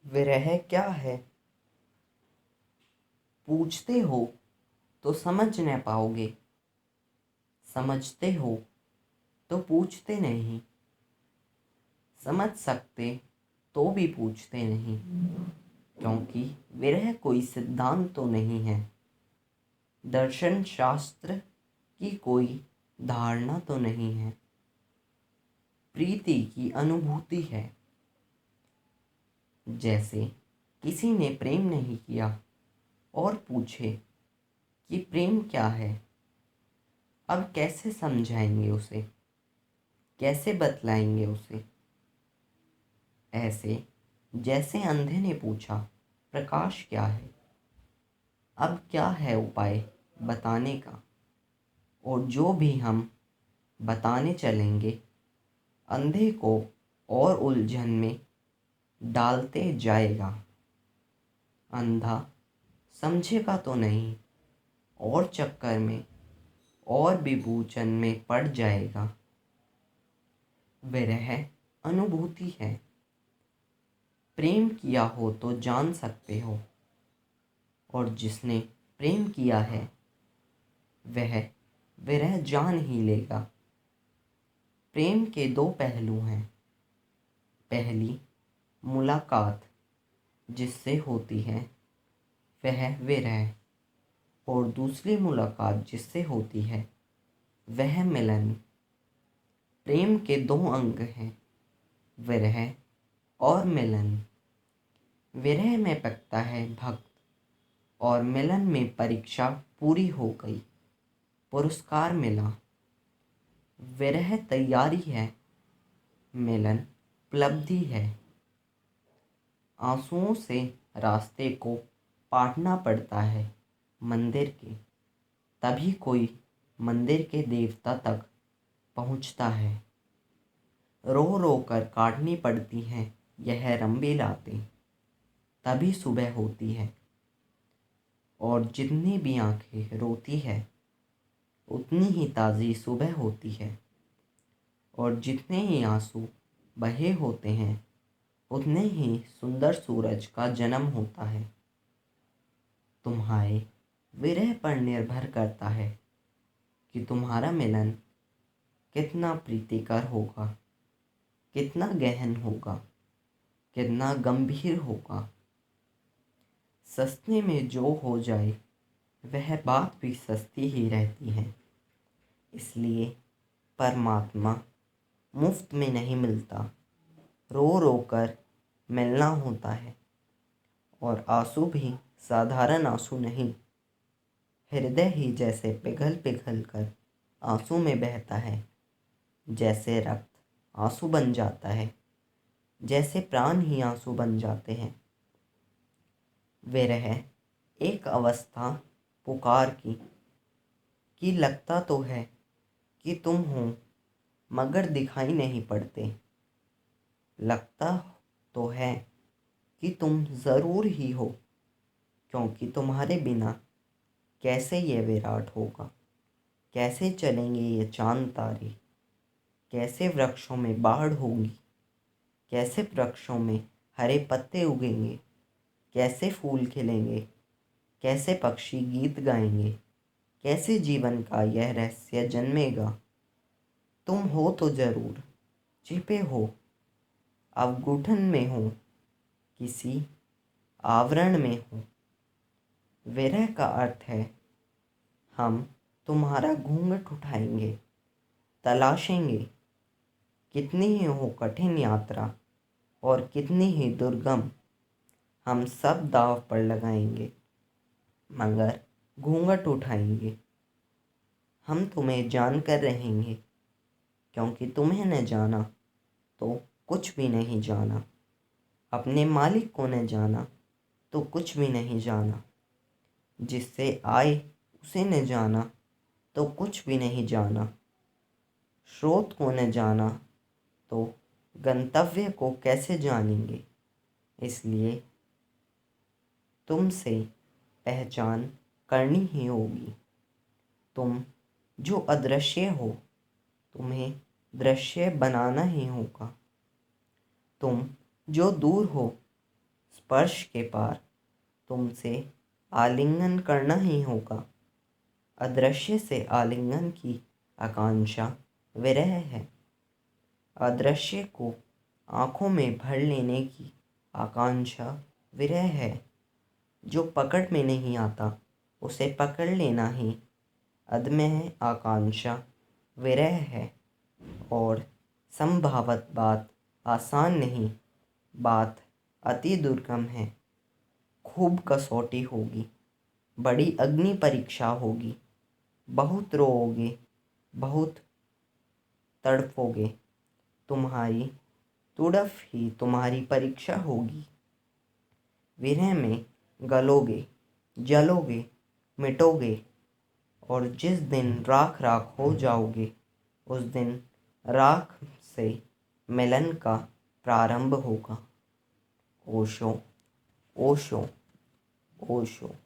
विरह क्या है? पूछते हो तो समझ न पाओगे, समझते हो तो पूछते नहीं, समझ सकते तो भी पूछते नहीं, क्योंकि विरह कोई सिद्धांत तो नहीं है, दर्शन शास्त्र की कोई धारणा तो नहीं है, प्रीति की अनुभूति है। जैसे किसी ने प्रेम नहीं किया और पूछे कि प्रेम क्या है, अब कैसे समझाएंगे उसे, कैसे बतलाएंगे उसे। ऐसे जैसे अंधे ने पूछा प्रकाश क्या है, अब क्या है उपाय बताने का। और जो भी हम बताने चलेंगे, अंधे को और उलझन में डालते जाएगा। अंधा समझेगा तो नहीं, और चक्कर में और विभूचन में पड़ जाएगा। विरह अनुभूति है, प्रेम किया हो तो जान सकते हो, और जिसने प्रेम किया है वह विरह जान ही लेगा। प्रेम के दो पहलू हैं, पहली मुलाकात जिससे होती है वह विरह, और दूसरी मुलाकात जिससे होती है वह मिलन। प्रेम के दो अंग हैं, विरह और मिलन। विरह में पकता है भक्त, और मिलन में परीक्षा पूरी हो गई, पुरस्कार मिला। विरह तैयारी है, मिलन उपलब्धि है। आंसुओं से रास्ते को पाटना पड़ता है मंदिर के, तभी कोई मंदिर के देवता तक पहुंचता है। रो रो कर काटनी पड़ती हैं यह रंबी रातें, तभी सुबह होती है। और जितनी भी आंखें रोती है उतनी ही ताज़ी सुबह होती है, और जितने ही आंसू बहे होते हैं उतने ही सुंदर सूरज का जन्म होता है। तुम्हारे विरह पर निर्भर करता है कि तुम्हारा मिलन कितना प्रीतिकर होगा, कितना गहन होगा, कितना गंभीर होगा। सस्ते में जो हो जाए वह बात भी सस्ती ही रहती है। इसलिए परमात्मा मुफ्त में नहीं मिलता, रो रो कर मिलना होता है। और आंसू भी साधारण आंसू नहीं, हृदय ही जैसे पिघल पिघल कर आंसू में बहता है, जैसे रक्त आंसू बन जाता है, जैसे प्राण ही आंसू बन जाते हैं। विरह एक अवस्था पुकार की कि लगता तो है कि तुम हो मगर दिखाई नहीं पड़ते, लगता तो है कि तुम ज़रूर ही हो, क्योंकि तुम्हारे बिना कैसे ये विराट होगा, कैसे चलेंगे ये चांद तारे, कैसे वृक्षों में बाढ़ होगी, कैसे वृक्षों में हरे पत्ते उगेंगे, कैसे फूल खिलेंगे, कैसे पक्षी गीत गाएंगे, कैसे जीवन का यह रहस्य जन्मेगा। तुम हो तो ज़रूर, छिपे हो, अवगुठन में हो, किसी आवरण में हो। विरह का अर्थ है हम तुम्हारा घूंघट उठाएंगे, तलाशेंगे, कितनी ही हो कठिन यात्रा और कितनी ही दुर्गम, हम सब दांव पर लगाएंगे, मगर घूंघट उठाएंगे। हम तुम्हें जान कर रहेंगे, क्योंकि तुम्हें न जाना तो कुछ भी नहीं जाना, अपने मालिक को न जाना तो कुछ भी नहीं जाना, जिससे आए उसे न जाना तो कुछ भी नहीं जाना, स्रोत को न जाना तो गंतव्य को कैसे जानेंगे। इसलिए तुमसे पहचान करनी ही होगी। तुम जो अदृश्य हो तुम्हें दृश्य बनाना ही होगा। तुम जो दूर हो स्पर्श के पार तुमसे आलिंगन करना ही होगा। अदृश्य से आलिंगन की आकांक्षा विरह है। अदृश्य को आँखों में भर लेने की आकांक्षा विरह है। जो पकड़ में नहीं आता उसे पकड़ लेना ही अदम्य आकांक्षा विरह है। और संभावत बात आसान नहीं, बात अति दुर्गम है। खूब कसौटी होगी, बड़ी अग्नि परीक्षा होगी। बहुत रोओगे, बहुत तड़पोगे। तुम्हारी तुड़फ ही तुम्हारी परीक्षा होगी। विरह में गलोगे, जलोगे, मिटोगे। और जिस दिन राख राख हो जाओगे उस दिन राख से मिलन का प्रारंभ होगा। ओशो, ओशो, ओशो।